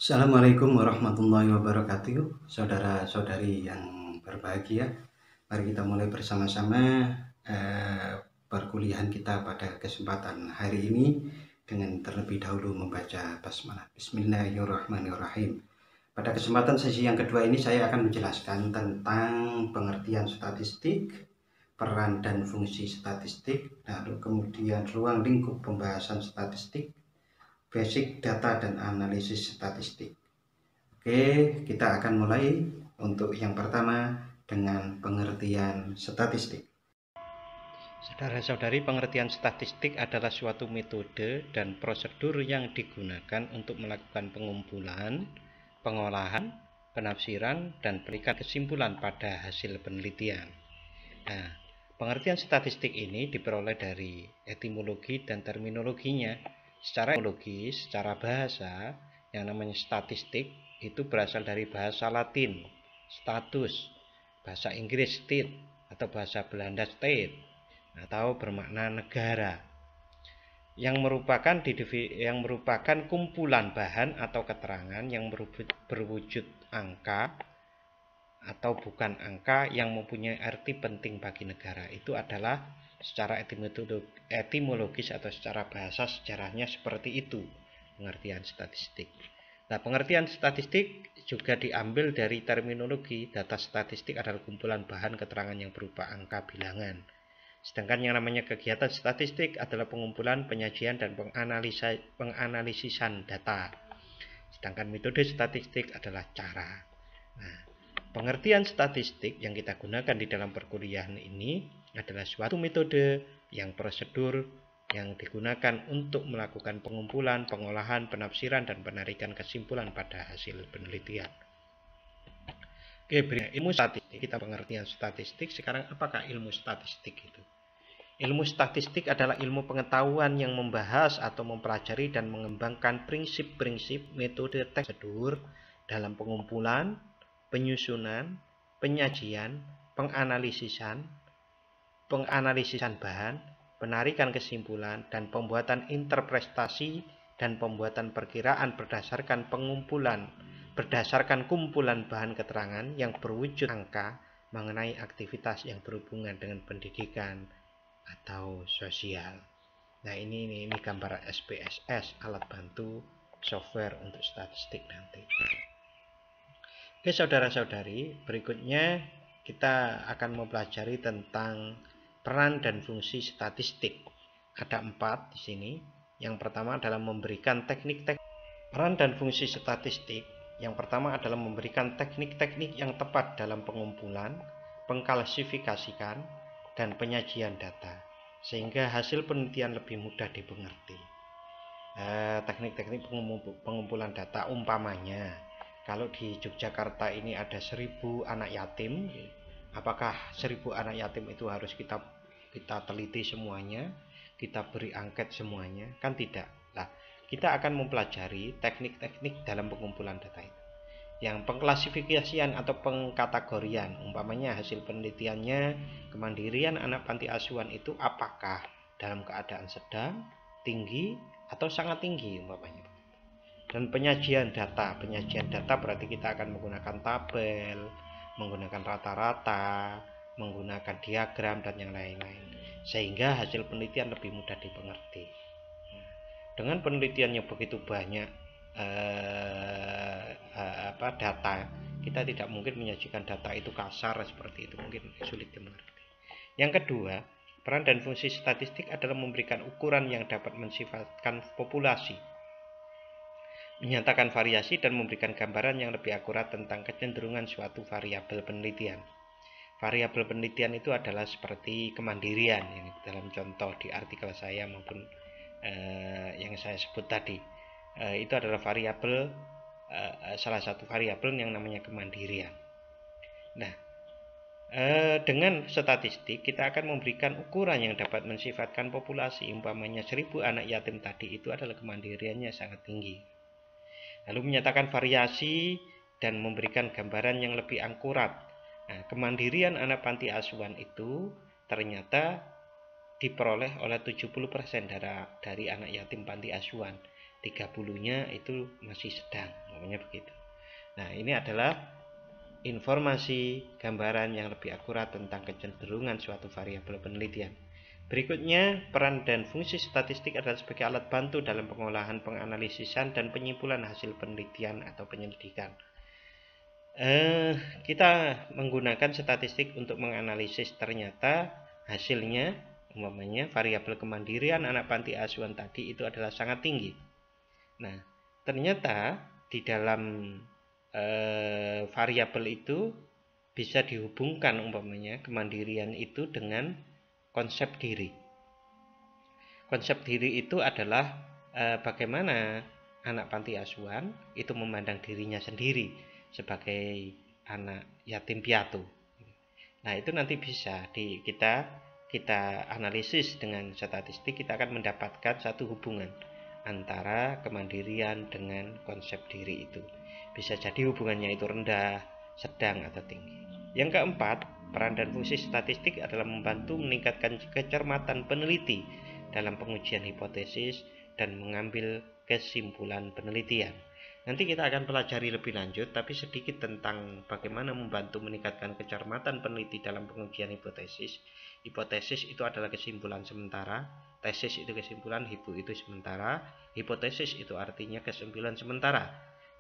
Assalamualaikum warahmatullahi wabarakatuh, saudara-saudari yang berbahagia. Mari kita mulai bersama-sama perkuliahan kita pada kesempatan hari ini dengan terlebih dahulu membaca basmalah. Bismillahirrahmanirrahim. Pada kesempatan sesi yang kedua ini saya akan menjelaskan tentang pengertian statistik, peran dan fungsi statistik, lalu kemudian ruang lingkup pembahasan statistik, basic data dan analisis statistik. Oke, kita akan mulai untuk yang pertama dengan pengertian statistik. Saudara-saudari, pengertian statistik adalah suatu metode dan prosedur yang digunakan untuk melakukan pengumpulan, pengolahan, penafsiran, dan berikan kesimpulan pada hasil penelitian. Nah, pengertian statistik ini diperoleh dari etimologi dan terminologinya. Secara etimologis, secara bahasa, yang namanya statistik itu berasal dari bahasa Latin, status, bahasa Inggris state, atau bahasa Belanda state, atau bermakna negara, yang merupakan kumpulan bahan atau keterangan yang berwujud angka atau bukan angka yang mempunyai arti penting bagi negara. Itu adalah secara etimologis atau secara bahasa sejarahnya seperti itu pengertian statistik. Nah, pengertian statistik juga diambil dari terminologi. Data statistik adalah kumpulan bahan keterangan yang berupa angka bilangan. Sedangkan yang namanya kegiatan statistik adalah pengumpulan, penyajian, dan penganalisisan data. Sedangkan metode statistik adalah cara. Nah, pengertian statistik yang kita gunakan di dalam perkuliahan ini adalah suatu metode yang prosedur yang digunakan untuk melakukan pengumpulan, pengolahan, penafsiran, dan penarikan kesimpulan pada hasil penelitian. Oke, ilmu statistik, kita pengertian statistik. Sekarang apakah ilmu statistik itu? Ilmu statistik adalah ilmu pengetahuan yang membahas atau mempelajari dan mengembangkan prinsip-prinsip, metode, prosedur dalam pengumpulan, penyusunan, penyajian, penganalisisan bahan, penarikan kesimpulan, dan pembuatan interpretasi dan pembuatan perkiraan berdasarkan kumpulan bahan keterangan yang berwujud angka mengenai aktivitas yang berhubungan dengan pendidikan atau sosial. Nah, ini gambar SPSS, alat bantu software untuk statistik nanti. Oke, saudara-saudari, berikutnya kita akan mempelajari tentang peran dan fungsi statistik. Ada 4 di sini. Yang pertama adalah memberikan teknik-teknik. Peran dan fungsi statistik yang pertama adalah memberikan teknik-teknik yang tepat dalam pengumpulan, pengklasifikasikan, dan penyajian data, sehingga hasil penelitian lebih mudah dimengerti. Teknik-teknik pengumpulan data umpamanya, kalau di Yogyakarta ini ada 1000 anak yatim, apakah 1000 anak yatim itu harus kita teliti semuanya, kita beri angket semuanya? Kan tidak. Nah, kita akan mempelajari teknik-teknik dalam pengumpulan data itu. Yang pengklasifikasian atau pengkategorian, umpamanya hasil penelitiannya kemandirian anak panti asuhan itu apakah dalam keadaan sedang, tinggi, atau sangat tinggi umpamanya. Dan penyajian data berarti kita akan menggunakan tabel, menggunakan rata-rata, menggunakan diagram, dan yang lain-lain, sehingga hasil penelitian lebih mudah dimengerti. Dengan penelitiannya begitu banyak data, kita tidak mungkin menyajikan data itu kasar seperti itu, mungkin sulit dimengerti. Yang kedua, peran dan fungsi statistik adalah memberikan ukuran yang dapat mensifatkan populasi, menyatakan variasi, dan memberikan gambaran yang lebih akurat tentang kecenderungan suatu variabel penelitian. Variabel penelitian itu adalah seperti kemandirian yang dalam contoh di artikel saya maupun yang saya sebut tadi. Itu adalah variabel, salah satu variabel yang namanya kemandirian. Nah, dengan statistik kita akan memberikan ukuran yang dapat mensifatkan populasi. Umpamanya 1000 anak yatim tadi itu adalah kemandiriannya sangat tinggi. Lalu menyatakan variasi dan memberikan gambaran yang lebih akurat. Nah, kemandirian anak panti asuhan itu ternyata diperoleh oleh 70% dari anak yatim panti asuhan. 30-nya itu masih sedang. umpamanya begitu. Nah, ini adalah informasi gambaran yang lebih akurat tentang kecenderungan suatu variabel penelitian. Berikutnya, peran dan fungsi statistik adalah sebagai alat bantu dalam pengolahan, penganalisisan, dan penyimpulan hasil penelitian atau penyelidikan. Kita menggunakan statistik untuk menganalisis, ternyata hasilnya umpamanya variabel kemandirian anak panti asuhan tadi itu adalah sangat tinggi. Nah, ternyata di dalam variabel itu bisa dihubungkan umpamanya kemandirian itu dengan konsep diri. Konsep diri itu adalah bagaimana anak panti asuhan itu memandang dirinya sendiri sebagai anak yatim piatu. Nah, itu nanti bisa kita analisis dengan statistik, kita akan mendapatkan satu hubungan antara kemandirian dengan konsep diri itu. Bisa jadi hubungannya itu rendah, sedang, atau tinggi. Yang keempat, peran dan fungsi statistik adalah membantu meningkatkan kecermatan peneliti dalam pengujian hipotesis dan mengambil kesimpulan penelitian. Nanti kita akan pelajari lebih lanjut, tapi sedikit tentang bagaimana membantu meningkatkan kecermatan peneliti dalam pengujian hipotesis. Hipotesis itu adalah kesimpulan sementara, tesis itu kesimpulan, hipo itu sementara, hipotesis itu artinya kesimpulan sementara.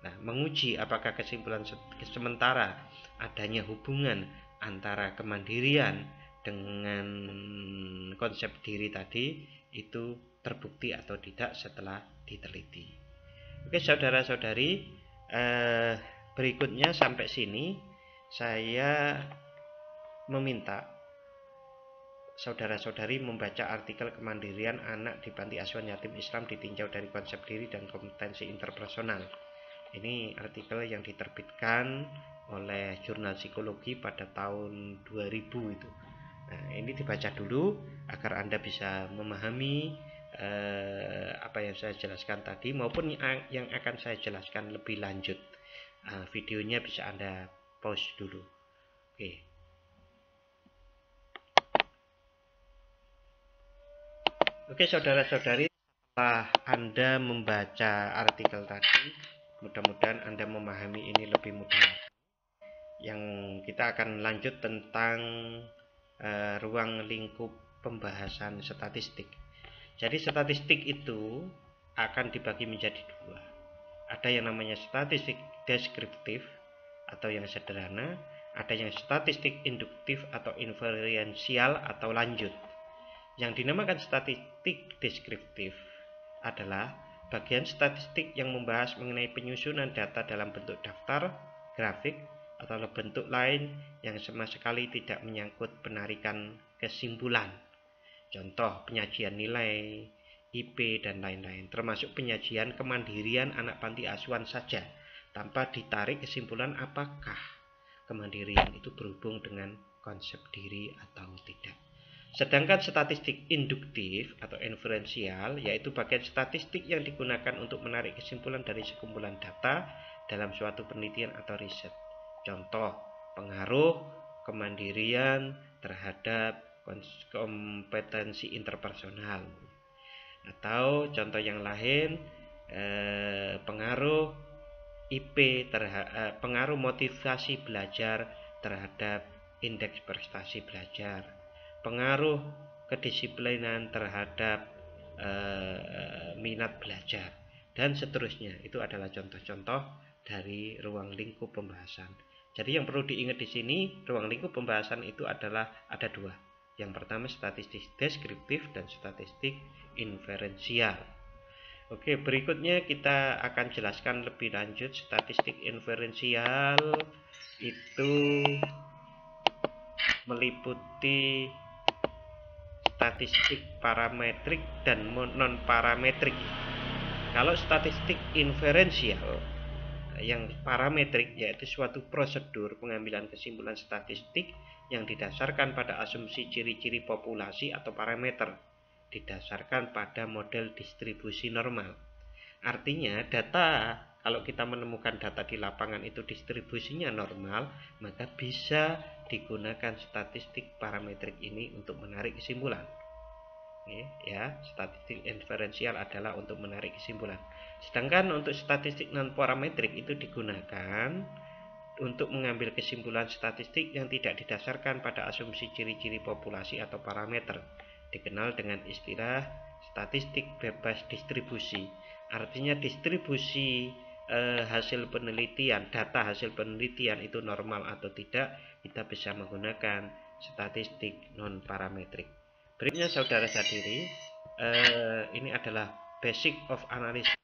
Nah, menguji apakah kesimpulan sementara adanya hubungan antara kemandirian dengan konsep diri tadi itu terbukti atau tidak setelah diteliti. Oke, saudara-saudari, berikutnya sampai sini saya meminta saudara-saudari membaca artikel kemandirian anak di panti asuhan yatim Islam ditinjau dari konsep diri dan kompetensi interpersonal. Ini artikel yang diterbitkan oleh Jurnal Psikologi pada tahun 2000 itu. Nah, ini dibaca dulu agar Anda bisa memahami apa yang saya jelaskan tadi maupun yang akan saya jelaskan lebih lanjut. Videonya bisa Anda pause dulu. Oke, saudara-saudari, setelah Anda membaca artikel tadi, mudah-mudahan Anda memahami ini lebih mudah. Yang kita akan lanjut tentang ruang lingkup pembahasan statistik. Jadi statistik itu akan dibagi menjadi dua. Ada yang namanya statistik deskriptif atau yang sederhana, ada yang statistik induktif atau inferensial atau lanjut. Yang dinamakan statistik deskriptif adalah bagian statistik yang membahas mengenai penyusunan data dalam bentuk daftar, grafik, atau bentuk lain yang sama sekali tidak menyangkut penarikan kesimpulan. Contoh, penyajian nilai, IP, dan lain-lain, termasuk penyajian kemandirian anak panti asuhan saja, tanpa ditarik kesimpulan apakah kemandirian itu berhubung dengan konsep diri atau tidak. Sedangkan statistik induktif atau inferensial yaitu bagian statistik yang digunakan untuk menarik kesimpulan dari sekumpulan data dalam suatu penelitian atau riset. Contoh, pengaruh kemandirian terhadap kompetensi interpersonal. Atau contoh yang lain, pengaruh IP terhadap pengaruh motivasi belajar terhadap indeks prestasi belajar, pengaruh kedisiplinan terhadap minat belajar, dan seterusnya. Itu adalah contoh-contoh dari ruang lingkup pembahasan. Jadi yang perlu diingat di sini, ruang lingkup pembahasan itu adalah ada dua. Yang pertama statistik deskriptif dan statistik inferensial. Oke, berikutnya kita akan jelaskan lebih lanjut. Statistik inferensial itu meliputi statistik parametrik dan non parametrik. Kalau statistik inferensial yang parametrik yaitu suatu prosedur pengambilan kesimpulan statistik yang didasarkan pada asumsi ciri-ciri populasi atau parameter didasarkan pada model distribusi normal. Artinya data, kalau kita menemukan data di lapangan itu distribusinya normal, maka bisa digunakan statistik parametrik ini untuk menarik kesimpulan. Ya, statistik inferensial adalah untuk menarik kesimpulan. Sedangkan untuk statistik non parametrik itu digunakan untuk mengambil kesimpulan statistik yang tidak didasarkan pada asumsi ciri-ciri populasi atau parameter, dikenal dengan istilah statistik bebas distribusi. Artinya distribusi hasil penelitian, data hasil penelitian itu normal atau tidak, kita bisa menggunakan statistik non parametrik. Berikutnya saudara sadari, ini adalah basic of analysis.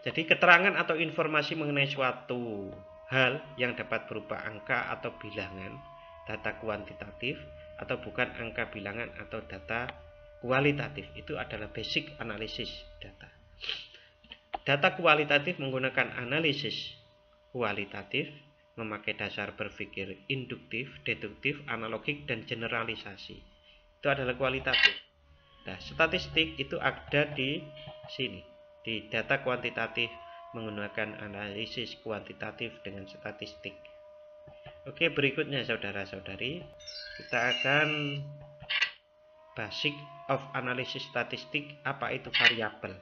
Jadi keterangan atau informasi mengenai suatu hal yang dapat berupa angka atau bilangan, data kuantitatif, atau bukan angka bilangan atau data kualitatif, itu adalah basic analisis data. Data kualitatif menggunakan analisis kualitatif, memakai dasar berpikir induktif, deduktif, analogik, dan generalisasi. Itu adalah kualitatif. Nah, statistik itu ada di sini. Di data kuantitatif menggunakan analisis kuantitatif dengan statistik. Oke, berikutnya saudara-saudari, kita akan basic of analysis statistik. Apa itu variabel?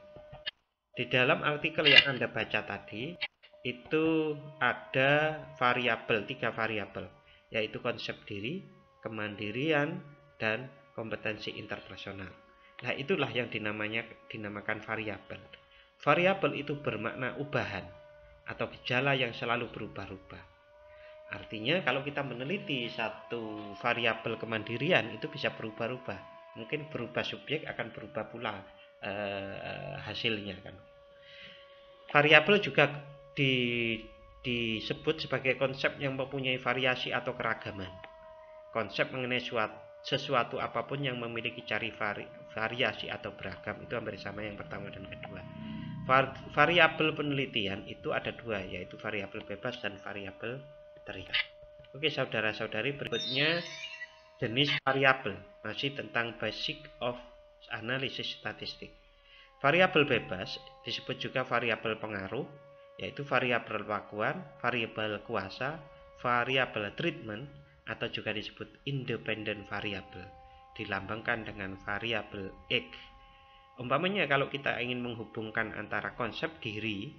Di dalam artikel yang Anda baca tadi, itu ada variabel, 3 variabel, yaitu konsep diri, kemandirian, dan kompetensi interpersonal. Nah, itulah yang dinamakan variabel. Variabel itu bermakna ubahan atau gejala yang selalu berubah-ubah. Artinya kalau kita meneliti satu variabel kemandirian itu bisa berubah-ubah. Mungkin berubah subjek, akan berubah pula hasilnya kan. Variabel juga disebut sebagai konsep yang mempunyai variasi atau keragaman. Konsep mengenai sesuatu apapun yang memiliki ciri variasi atau beragam itu hampir sama yang pertama dan kedua. Variabel penelitian itu ada 2, yaitu variabel bebas dan variabel terikat. Oke saudara-saudari, berikutnya jenis variabel, masih tentang basic of analysis statistik. Variabel bebas disebut juga variabel pengaruh, yaitu variabel pengakuan, variabel kuasa, variabel treatment, atau juga disebut independent variable, dilambangkan dengan variabel X. Umpamanya kalau kita ingin menghubungkan antara konsep diri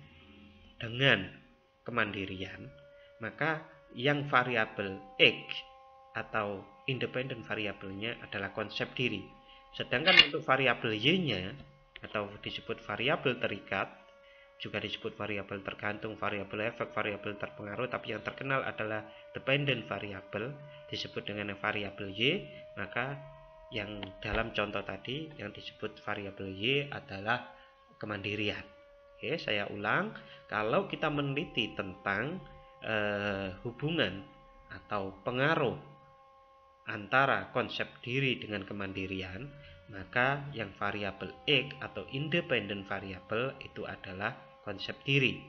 dengan kemandirian, maka yang variabel X atau independent variabelnya adalah konsep diri. Sedangkan untuk variabel Y-nya atau disebut variabel terikat, juga disebut variabel tergantung, variabel efek, variabel terpengaruh, tapi yang terkenal adalah dependent variable, disebut dengan variabel Y. Maka yang dalam contoh tadi yang disebut variabel Y adalah kemandirian. Oke, saya ulang, kalau kita meneliti tentang hubungan atau pengaruh antara konsep diri dengan kemandirian, maka yang variabel X atau independent variable itu adalah konsep diri.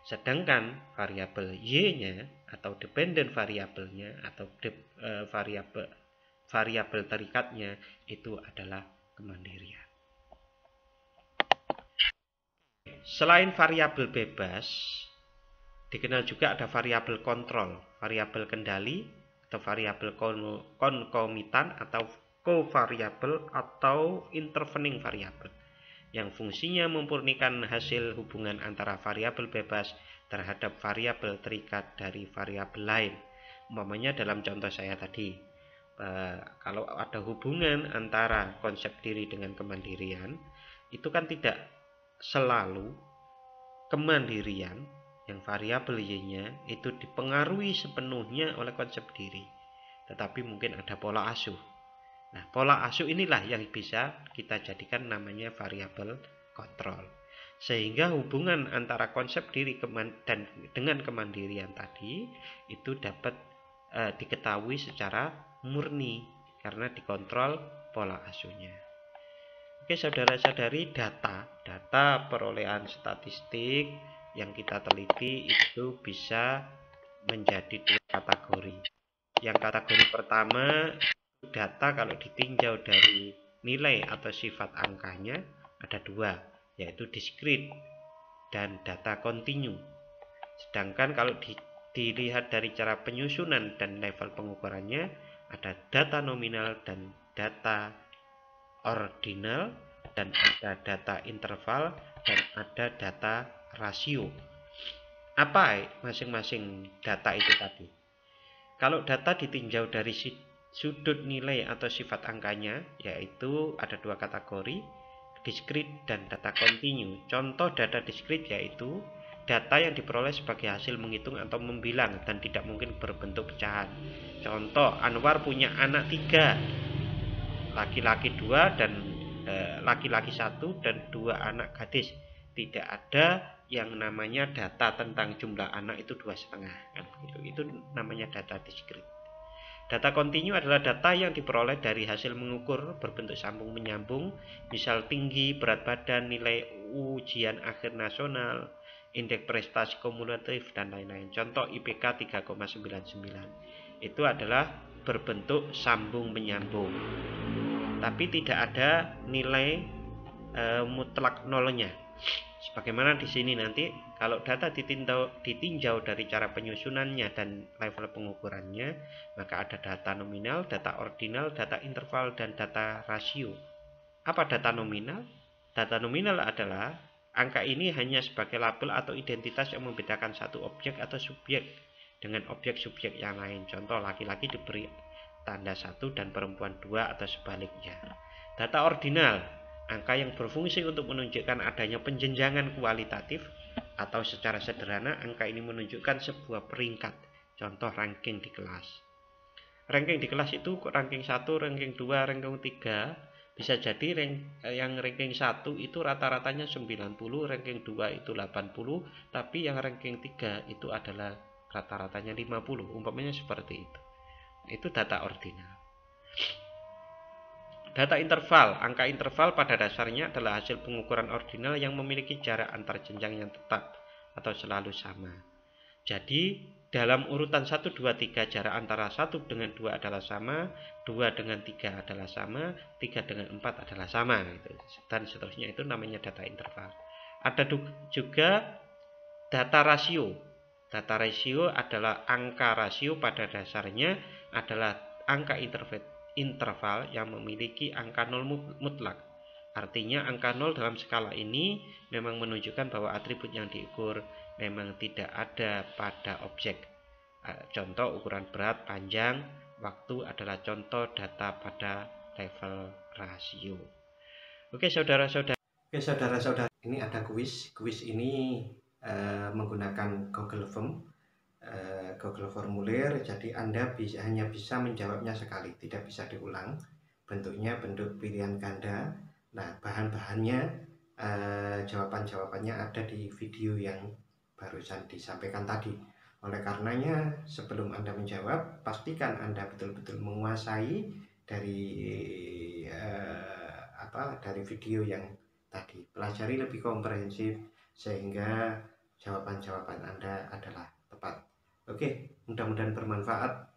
Sedangkan variabel Y-nya atau dependent variabelnya atau variabel terikatnya itu adalah kemandirian. Selain variabel bebas, dikenal juga ada variabel kontrol, variabel kendali, atau variabel konkomitan atau covariabel atau intervening variabel, yang fungsinya memurnikan hasil hubungan antara variabel bebas terhadap variabel terikat dari variabel lain. Umpamanya dalam contoh saya tadi, kalau ada hubungan antara konsep diri dengan kemandirian, itu kan tidak selalu kemandirian yang variabel Y-nya itu dipengaruhi sepenuhnya oleh konsep diri, tetapi mungkin ada pola asuh. Nah, pola asuh inilah yang bisa kita jadikan namanya variabel kontrol. Sehingga hubungan antara konsep diri dan dengan kemandirian tadi itu dapat diketahui secara murni karena dikontrol pola asuhnya. Oke saudara-saudari, data perolehan statistik yang kita teliti itu bisa menjadi 2 kategori. Yang kategori pertama, data kalau ditinjau dari nilai atau sifat angkanya ada 2, yaitu discrete dan data kontinu. Sedangkan kalau dilihat dari cara penyusunan dan level pengukurannya Ada data nominal dan data ordinal, dan ada data interval, dan ada data rasio. Apa masing-masing data itu tadi? Kalau data ditinjau dari sudut nilai atau sifat angkanya, yaitu ada dua kategori, diskrit dan data kontinu. Contoh data diskrit yaitu data yang diperoleh sebagai hasil menghitung atau membilang dan tidak mungkin berbentuk pecahan. Contoh, Anwar punya anak 3, laki-laki 2 dan laki-laki 1 dan 2 anak gadis. Tidak ada yang namanya data tentang jumlah anak itu 2,5 kan begitu. Itu namanya data diskrit. Data kontinu adalah data yang diperoleh dari hasil mengukur berbentuk sambung menyambung, misal tinggi, berat badan, nilai ujian akhir nasional, indeks prestasi kumulatif, dan lain-lain. Contoh IPK 3,99. Itu adalah berbentuk sambung menyambung. Tapi tidak ada nilai mutlak nolnya. Sebagaimana di sini nanti, kalau data ditinjau dari cara penyusunannya dan level pengukurannya, maka ada data nominal, data ordinal, data interval, dan data rasio. Apa data nominal? Data nominal adalah angka ini hanya sebagai label atau identitas yang membedakan satu objek atau subjek dengan objek subjek yang lain. Contoh, laki-laki diberi tanda 1 dan perempuan 2 atau sebaliknya. Data ordinal, angka yang berfungsi untuk menunjukkan adanya penjenjangan kualitatif, atau secara sederhana angka ini menunjukkan sebuah peringkat. Contoh, ranking di kelas. Ranking di kelas itu ranking 1, ranking 2, ranking 3. Bisa jadi yang ranking 1 itu rata-ratanya 90, ranking 2 itu 80, tapi yang ranking 3 itu adalah rata-ratanya 50. Umpamanya seperti itu. Itu data ordinal. Data interval, angka interval pada dasarnya adalah hasil pengukuran ordinal yang memiliki jarak antar jenjang yang tetap atau selalu sama. Jadi dalam urutan 1, 2, 3 jarak antara 1 dengan 2 adalah sama, 2 dengan 3 adalah sama, 3 dengan 4 adalah sama, dan seterusnya. Itu namanya data interval. Ada juga data rasio. Data rasio adalah angka rasio pada dasarnya adalah angka interval yang memiliki angka 0 mutlak. Artinya angka 0 dalam skala ini memang menunjukkan bahwa atribut yang diukur memang tidak ada pada objek. Contoh, ukuran berat, panjang, waktu adalah contoh data pada level rasio. Oke saudara-saudara, ini ada kuis. Kuis ini menggunakan Google Form, Google formulir. Jadi Anda hanya bisa menjawabnya sekali, tidak bisa diulang. Bentuknya bentuk pilihan ganda. Nah, bahan-bahannya, jawaban-jawabannya ada di video yang barusan disampaikan tadi. Oleh karenanya, sebelum Anda menjawab, pastikan Anda betul-betul menguasai dari dari video yang tadi. Pelajari lebih komprehensif sehingga jawaban-jawaban Anda adalah tepat. Oke, mudah-mudahan bermanfaat.